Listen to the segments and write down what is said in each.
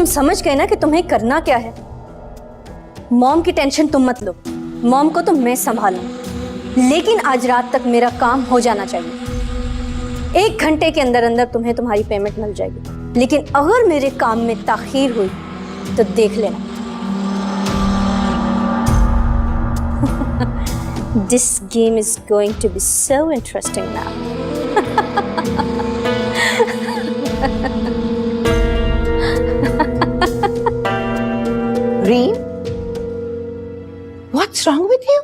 तुम समझ गए ना कि तुम्हें करना क्या है। मॉम की टेंशन तुम मत लो, मॉम को तो मैं संभालूंगी, लेकिन आज रात तक मेरा काम हो जाना चाहिए। 1 घंटे के अंदर अंदर तुम्हें तुम्हारी पेमेंट मिल जाएगी, लेकिन अगर मेरे काम में ताखीर हुई तो देख लेना। This game is going to be so interesting now. रीम, what's wrong with you?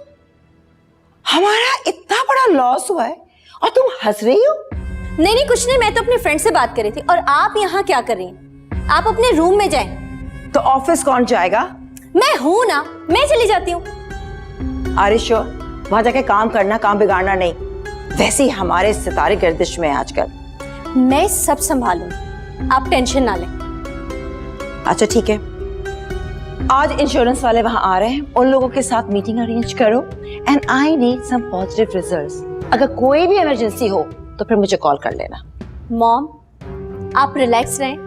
हमारा इतना बड़ा लॉस हुआ है और तुम हंस रही हो? नहीं कुछ नहीं, मैं तो अपने फ्रेंड से बात कर रही थी। और आप यहाँ क्या कर रही हैं? आप अपने रूम में जाएं। तो ऑफिस कौन जाएगा? मैं हूं ना, मैं चली जाती हूँ। आरिशो, वहां जाके काम करना, काम बिगाड़ना नहीं। वैसे ही हमारे सितारे गर्दिश में आजकल। मैं सब संभालूंगी, आप टेंशन ना लें। अच्छा ठीक है, आज इंश्योरेंस वाले वहां आ रहे हैं, उन लोगों के साथ मीटिंग अरेंज करो। And I need some positive results. अगर कोई भी इमरजेंसी हो तो फिर मुझे कॉल कर लेना। मॉम, आप रिलैक्स रहें,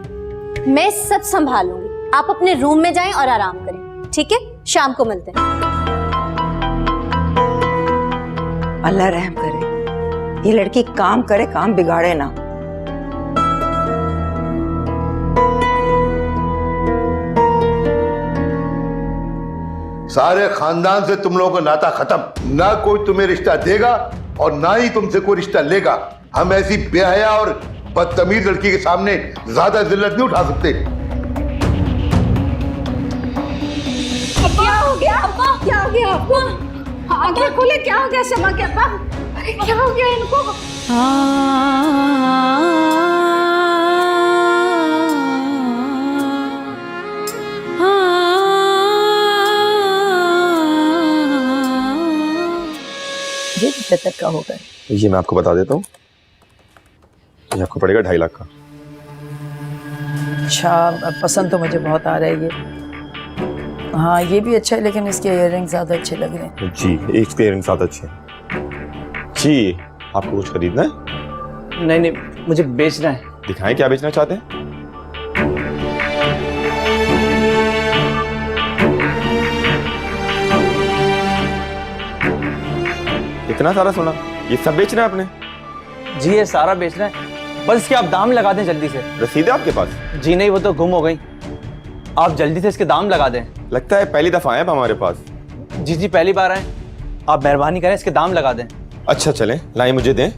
मैं सब संभालूंगी। आप अपने रूम में जाएं और आराम करें, ठीक है? शाम को मिलते हैं। अल्लाह रहम करे, ये लड़की काम करे, काम बिगाड़े ना। सारे खानदान से तुम लोगों का नाता खत्म। ना कोई तुम्हें रिश्ता देगा और ना ही तुमसे कोई रिश्ता लेगा। हम ऐसी बेहया और बदतमीज लड़की के सामने ज्यादा जिल्लत नहीं उठा सकते। क्या हो गया? क्या हो गया आपको? आंखें खोले, क्या हो गया शमा के अब्बा? अरे क्या हो गया इनको? ये कितने तक का होगा? ये मैं आपको बता देता हूँ, ये आपको पड़ेगा 2.5 लाख का। अच्छा, पसंद तो मुझे बहुत आ रहा है ये। हाँ ये भी अच्छा है, लेकिन इसके इयररिंग ज्यादा अच्छे लग रहे हैं। जी, इसके इयररिंग ज्यादा अच्छे हैं। जी, आपको कुछ खरीदना है? नहीं, मुझे बेचना है। दिखाएं क्या बेचना चाहते हैं? इतना सारा सोना, ये सब बेचना है आपने? जी ये सारा बेचना है, बस इसके आप दाम लगा दें जल्दी से। रसीद है आपके पास? जी नहीं, वो तो गुम हो गई। आप जल्दी से इसके दाम लगा दें। लगता है पहली दफा आए आप हमारे पास। जी पहली बार आए। आप मेहरबानी करें, इसके दाम लगा दें। अच्छा चलें, लाइन मुझे दें,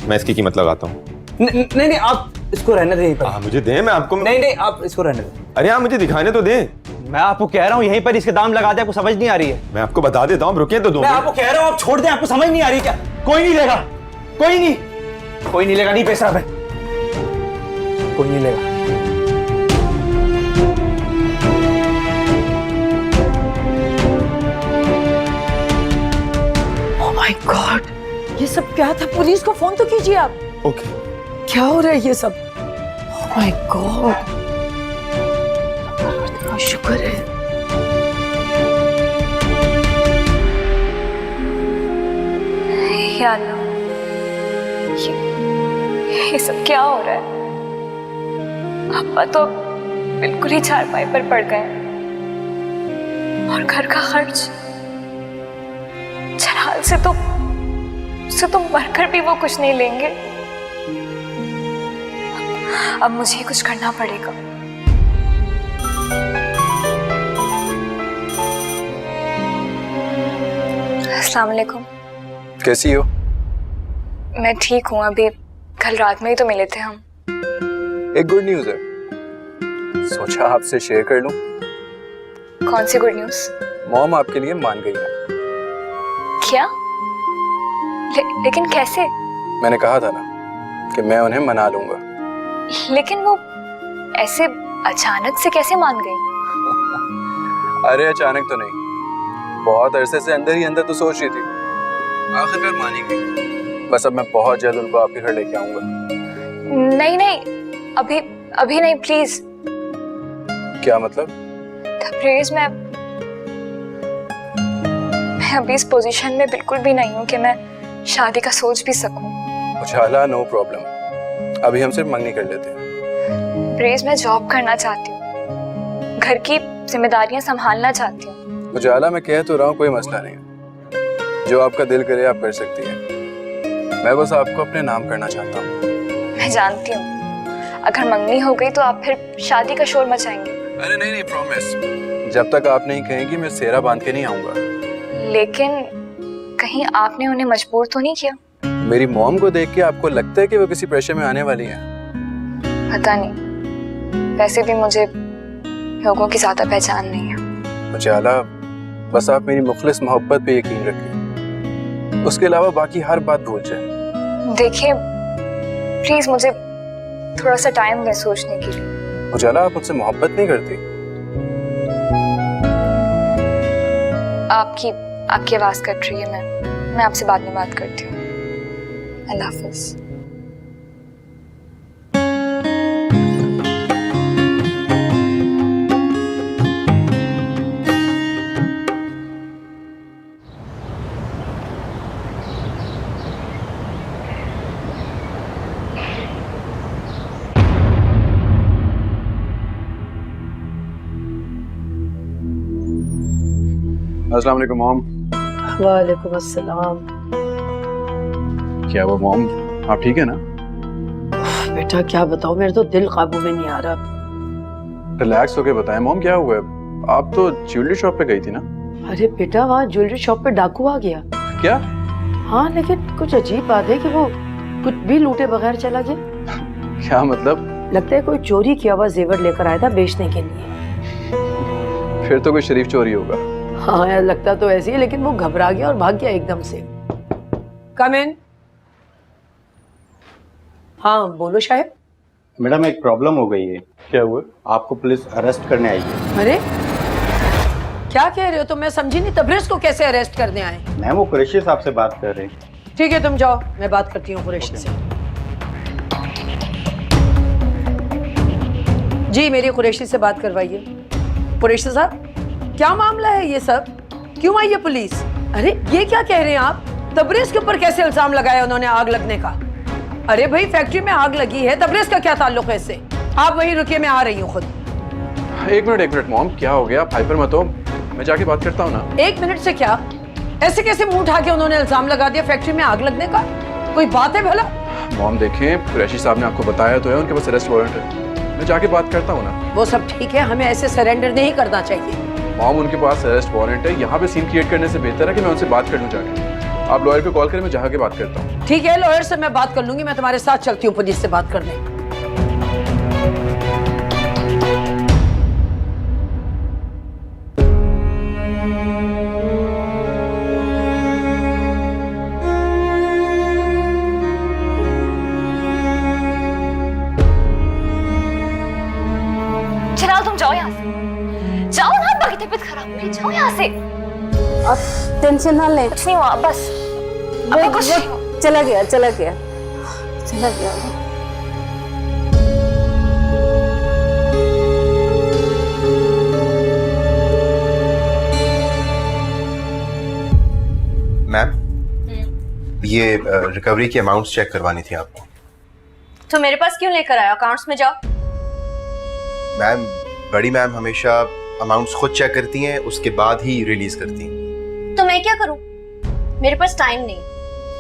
मैं इसकी कीमत लगाता हूँ। नहीं, आप इसको रहने दें यहीं पर। मुझे दें, मैं आपको। नहीं, आप इसको रहने दें। अरे आप मुझे दिखाने तो दें। मैं आपको कह रहा हूँ यहीं पर इसके दाम लगा दें, आपको समझ नहीं आ रही है। मैं आपको बता देता हूँ, रुकिए तो दो। मैं आपको कह रहा हूँ आप छोड़ दें, आपको समझ नहीं आ रही क्या? कोई नहीं लेगा, कोई नहीं लेगा, नहीं पैसा है, कोई नहीं लेगा। ओह माय गॉड, ये सब क्या था? पुलिस को फोन तो कीजिए आप। ओके। क्या हो रहा है ये सब? ओह माय गॉड, शुक्र है। या अल्लाह, ये सब क्या हो रहा है? अब्बा तो बिल्कुल ही चारपाई पर पड़ गए और घर का खर्च चराल से तो मरकर भी वो कुछ नहीं लेंगे। अब मुझे कुछ करना पड़ेगा। अस्सलाम वालेकुम। कैसी हो? मैं ठीक हूँ, अभी कल रात में ही तो मिले थे हम। एक गुड न्यूज़ है, सोचा आपसे शेयर कर लूं। कौन सी गुड न्यूज़? मॉम आपके लिए मान गई है। क्या? लेकिन कैसे? मैंने कहा था ना कि मैं उन्हें मना लूंगा। लेकिन वो ऐसे अचानक से कैसे मान गई? अरे अचानक तो नहीं, बहुत अरसे से अंदर ही अंदर तो सोच रही थी, आखिरकार मानी गई। बस अब मैं बहुत जल्द उनको आपके घर लेके आऊंगा। नहीं, अभी नहीं, प्लीज। क्या मतलब? प्लीज, मैं अभी इस पोजीशन में बिल्कुल भी नहीं हूँ कि मैं शादी का सोच भी सकूं। उछाला, नो प्रॉब्लम, अभी हम सिर्फ मंगनी कर लेते हैं। प्लीज, मैं जॉब करना चाहती हूँ। घर की जिम्मेदारियां संभालना चाहती हूँ। उजाला, मैं कह तो रहा हूँ कोई मसला नहीं है। जो आपका दिल करे आप कर सकती है। मैं बस आपको अपने नाम करना चाहता हूँ। मैं जानती हूँ अगर मंगनी हो गई तो आप फिर शादी का शोर मचाएंगे। अरे नहीं नहीं, प्रॉमिस। जब तक आप नहीं कहेंगी मैं सेहरा बांध के नहीं आऊंगा। लेकिन कहीं आपने उन्हें मजबूर तो नहीं किया? मेरी मॉम को देख के आपको लगता है कि वो किसी प्रेशर में आने वाली है? पता नहीं, वैसे भी मुझे लोगों की ज्यादा पहचान नहीं है। उजाला, बस आप मेरी मुखलिस मोहब्बत पे यकीन रखिए। उसके अलावा बाकी हर बात भूल जाए। देखिए प्लीज मुझे थोड़ा सा टाइम दें सोचने के लिए। उजाला, आप मुझसे मोहब्बत नहीं करती? आपकी आवाज कट रही है। मैं आपसे बाद में बात करती हूँ। अल्लाह हाफिज। अस्सलाम वालेकुम मॉम। वालेकुम अस्सलाम। क्या हुआ मॉम, आप ठीक है ना? बेटा क्या बताऊं, मेरे तो दिल काबू में नहीं आ रहा। रिलैक्स होके बताएं मॉम, क्या हुआ है? आप तो ज्वेलरी शॉप पे गई थी ना? अरे बेटा वहाँ ज्वेलरी शॉप पे डाकू आ गया। क्या? हाँ लेकिन कुछ अजीब बात है कि वो कुछ भी लूटे बगैर चला गया। क्या मतलब? लगता है कोई चोरी किया हुआ जेवर लेकर आया था बेचने के लिए। फिर तो कोई शरीफ चोरी होगा। हाँ यार लगता तो ऐसे ही, लेकिन वो घबरा गया और भाग गया एकदम से। कम इन। हाँ बोलो साहब। मैडम एक प्रॉब्लम हो गई है। क्या हुआ? आपको पुलिस अरेस्ट करने आई है। अरे क्या कह रहे हो? तो मैं समझी नहीं, तबरेज को कैसे अरेस्ट करने आए? मैम वो कुरैशी साहब से बात कर रहे हैं। ठीक है तुम जाओ, मैं बात करती हूँ कुरैशी से। जी मेरी कुरैशी से बात करवाइए। कुरैशी साहब क्या मामला है ये सब? क्यों आई है पुलिस? अरे ये क्या कह रहे हैं आप? तबरेज के ऊपर कैसे इल्जाम लगाया उन्होंने आग लगने का? अरे भाई फैक्ट्री में आग लगी है, तबरेज का क्या ताल्लुक है इससे? आप वहीं रुकिए, मैं आ रही हूँ खुद। एक मिनट मॉम, क्या हो गया? आप हाइपर मत हो, मैं जाके बात करता हूँ ना। एक मिनट से क्या? ऐसे कैसे मुंह उठा के उन्होंने इल्जाम लगा दिया फैक्ट्री में आग लगने का? कोई बात है भला? मॉम देखें, कुरैशी साहब ने आपको बताया तो है, उनके पास अरेस्ट वारंट है। मैं जाके बात करता हूँ ना। वो सब ठीक है, हमें ऐसे सरेंडर नहीं करना चाहिए। मॉम उनके पास अरेस्ट वारंट है, यहाँ पे सीन क्रिएट करने से बेहतर है कि मैं उनसे बात कर लूँ जाके। आप लॉयर को कॉल करें, मैं जाके बात करता हूँ। ठीक है लॉयर से मैं बात कर लूंगी, मैं तुम्हारे साथ चलती हूँ पुलिस से बात करने। चलो तुम जाओ यहाँ से, जाओ ना, बाकी तबीयत खराब है, जाओ यहाँ से। आप टेंशन ना लें, कुछ नहीं हुआ, बस अभी कुछ नहीं हुआ। चला गया चला गया चला गया। मैम ये रिकवरी की अमाउंट्स चेक करवानी थी आपको। तो मेरे पास क्यों लेकर आया? अकाउंट्स में जाओ। मैम बड़ी मैम हमेशा अमाउंट्स खुद चेक करती हैं, उसके बाद ही रिलीज करती हैं। तो मैं क्या करूं? मेरे पास टाइम नहीं,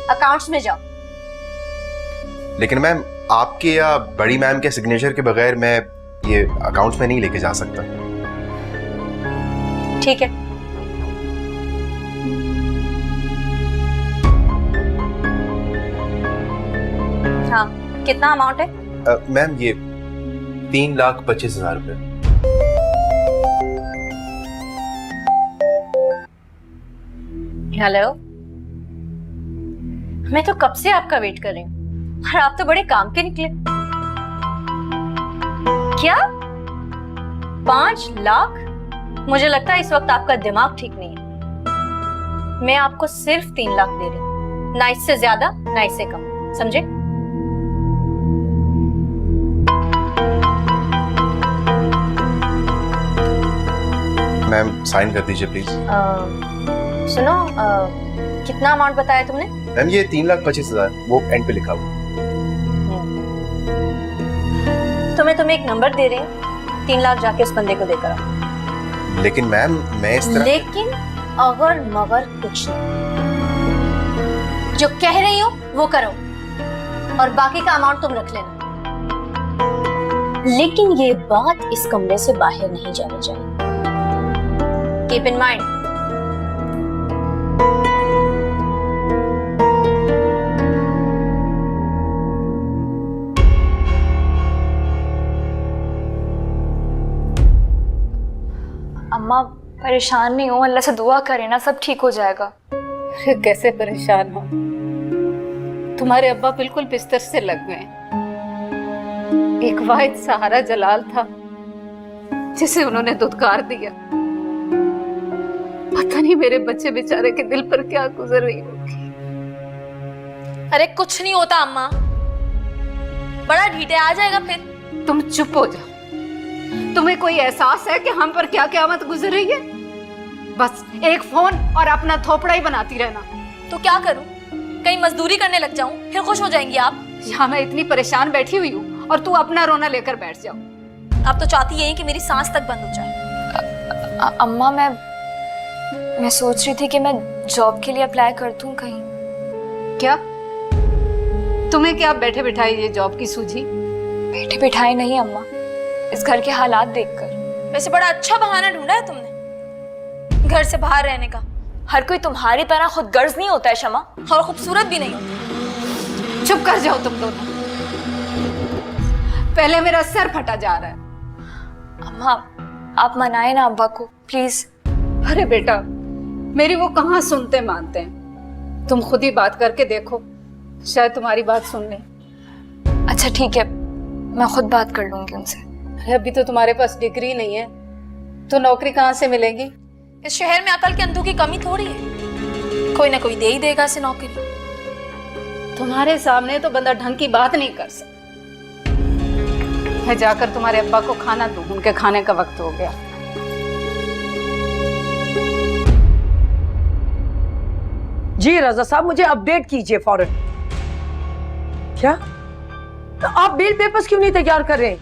अकाउंट्स में जाओ। लेकिन मैम आपके या बड़ी मैम के सिग्नेचर के बगैर मैं ये अकाउंट्स में नहीं लेके जा सकता। ठीक है। हाँ कितना अमाउंट है? मैम ये 3,25,000 रुपए। हेलो, मैं तो कब से आपका वेट कर रही हूँ और आप तो बड़े काम के निकले। क्या 5 लाख? मुझे लगता है इस वक्त आपका दिमाग ठीक नहीं है। मैं आपको सिर्फ 3 लाख दे रही हूँ, ना इससे ज्यादा ना इससे कम, समझे? मैम साइन कर दीजिए प्लीज। सुनो, कितना अमाउंट बताया तुमने? मैम ये 3,25,000 वो एंड पे लिखा हुआ। तो मैं तुम्हें एक नंबर दे रही हूँ, 3 लाख जाके उस बंदे को देकर आओ। लेकिन मैम मैं इस तरह लेकिन अगर मगर कुछ नहीं, जो कह रही हूँ वो करो और बाकी का अमाउंट तुम रख लेना। लेकिन ये बात इस कमरे से बाहर नहीं जानी चाहिए। Keep in mind. अम्मा परेशान नहीं हो, अल्लाह से दुआ करें ना, सब ठीक हो जाएगा। अरे कैसे परेशान हो, तुम्हारे अब्बा बिल्कुल बिस्तर से लग गए। एक वाहिद सहारा जलाल था जिसे उन्होंने दुत्कार दिया। पता नहीं मेरे बच्चे बेचारे के दिल पर क्या गुजर रही होगी। अरे कुछ नहीं होता अम्मा, बड़ा ढीठे आ जाएगा फिर। तुम चुप हो जाओ। तुम्हें कोई एहसास है कि हम पर क्या क़यामत गुजर रही है? बस एक फोन और अपना थोपड़ा ही बनाती रहना। तो क्या करूं, कहीं मजदूरी करने लग जाऊं, फिर खुश हो जाएंगी आप। यहाँ मैं इतनी परेशान बैठी हुई हूँ और तू अपना रोना लेकर बैठ जाओ। आप तो चाहती यही कि मेरी सांस तक बंद हो जाए। अम्मा मैं सोच रही थी कि मैं जॉब के लिए अप्लाई कर दूं कहीं। क्या तुम्हें क्या बैठे बिठाई ये जॉब की सूझी? बैठे बिठाए नहीं अम्मा, इस घर के हालात देखकर। वैसे बड़ा अच्छा बहाना ढूंढा है तुमने घर से बाहर रहने का। हर कोई तुम्हारी तरह खुद गर्ज नहीं होता है शमा, और खूबसूरत भी नहीं होता। चुप कर जाओ तुम दोनों, पहले मेरा सर फटा जा रहा है। अम्मा आप मनाए ना अब्बा को प्लीज। अरे बेटा, मेरी वो कहाँ सुनते मानते हैं। तुम खुद ही बात करके देखो, शायद तुम्हारी बात सुन लें। अच्छा ठीक है, मैं खुद बात कर लूंगी उनसे। अरे अभी तो तुम्हारे पास डिग्री नहीं है, तो नौकरी कहाँ से मिलेगी? इस शहर में अकल के अंधों की कमी थोड़ी है, कोई ना कोई दे ही देगा इसे नौकरी। तुम्हारे सामने तो बंदा ढंग की बात नहीं कर सकता। मैं जाकर तुम्हारे अब्बा को खाना दूं, उनके खाने का वक्त हो गया। जी रजा साहब, मुझे अपडेट कीजिए फौरन। क्या तो आप बिल पेपर्स क्यों नहीं तैयार कर रहे हैं?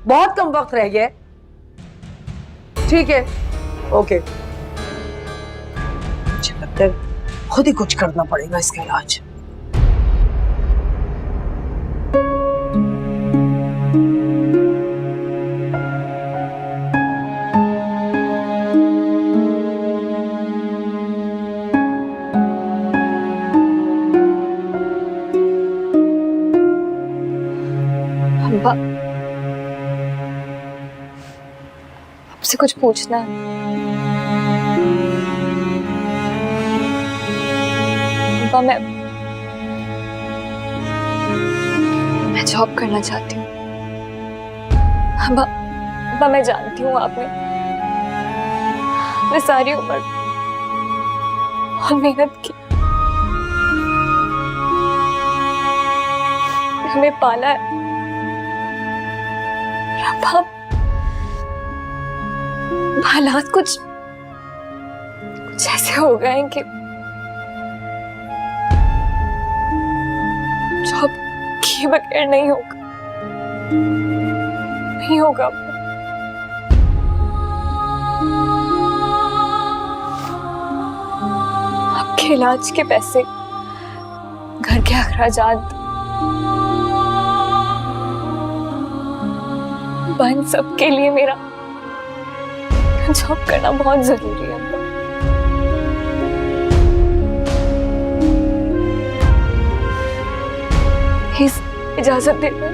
बहुत कम वक्त रह गया है। ठीक है, ओके। मुझे लगता है खुद ही कुछ करना पड़ेगा इसका इलाज। आपसे कुछ पूछना है। अब्बा मैं जॉब करना चाहती हूँ। अब्बा मैं जानती हूँ आपने सारी उम्र बहुत मेहनत की, हमें पाला है। अब हालात कुछ ऐसे हो गए हैं कि जॉब किए बगैर नहीं होगा। आपके इलाज के पैसे, घर के अखराजात, बहन सबके लिए मेरा जॉब करना बहुत जरूरी है। प्लीज इजाजत दे दो,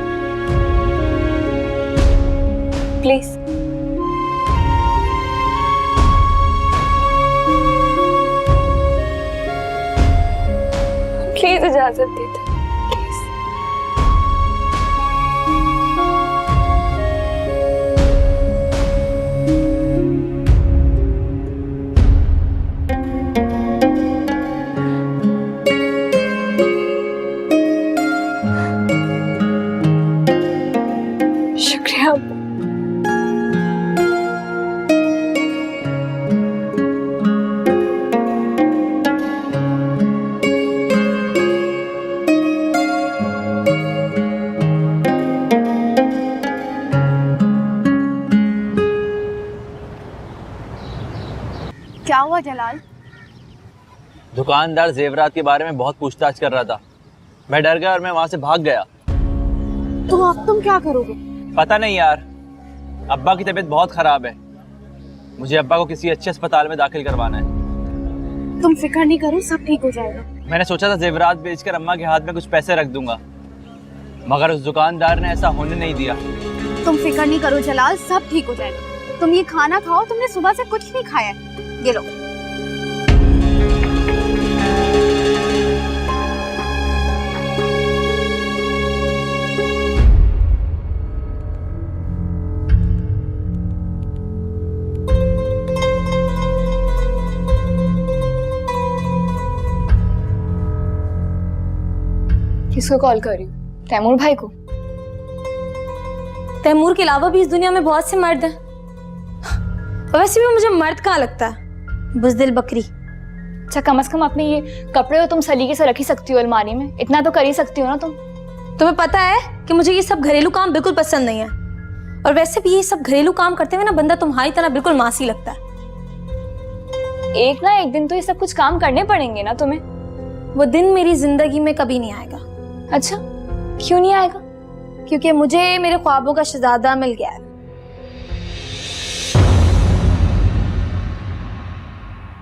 प्लीज। प्लीज इजाजत दे दो। शुक्रिया। हुआ जलाल? दुकानदार जेवरात के बारे में बहुत पूछताछ कर रहा था। मैं डर गया और मैं वहां से भाग गया। तो अब तुम क्या करोगे? पता नहीं यार, अब्बा की तबीयत बहुत खराब है। मुझे अब्बा को किसी अच्छे अस्पताल में दाखिल करवाना है। तुम फिक्र नहीं करो, सब ठीक हो जाएगा। मैंने सोचा था जेवरात बेचकर अम्मा के हाथ में कुछ पैसे रख दूंगा, मगर उस दुकानदार ने ऐसा होने नहीं दिया। तुम फिक्र नहीं करो जलाल, सब ठीक हो जाएगा। तुम ये खाना खाओ, तुमने सुबह से कुछ नहीं खाया है। ये लो। किसको कॉल कर रही हूँ? तैमूर भाई को? तैमूर के अलावा भी इस दुनिया में बहुत से मर्द हैं। और वैसे भी मुझे मर्द कहाँ लगता है, बुज़दिल बकरी। अच्छा, कम से कम अपने ये कपड़े तो तुम सलीके से रख ही सकती हो अलमारी में, इतना तो कर ही सकती हो ना तुम। तुम्हें पता है कि मुझे ये सब घरेलू काम बिल्कुल पसंद नहीं है। और वैसे भी ये सब घरेलू काम करते हुए ना बंदा तुम्हारी तरह बिल्कुल मासी लगता है। एक ना एक दिन तो ये सब कुछ काम करने पड़ेंगे ना तुम्हें। वो दिन मेरी जिंदगी में कभी नहीं आएगा। अच्छा, क्यों नहीं आएगा? क्योंकि मुझे मेरे ख्वाबों का शहजादा मिल गया है।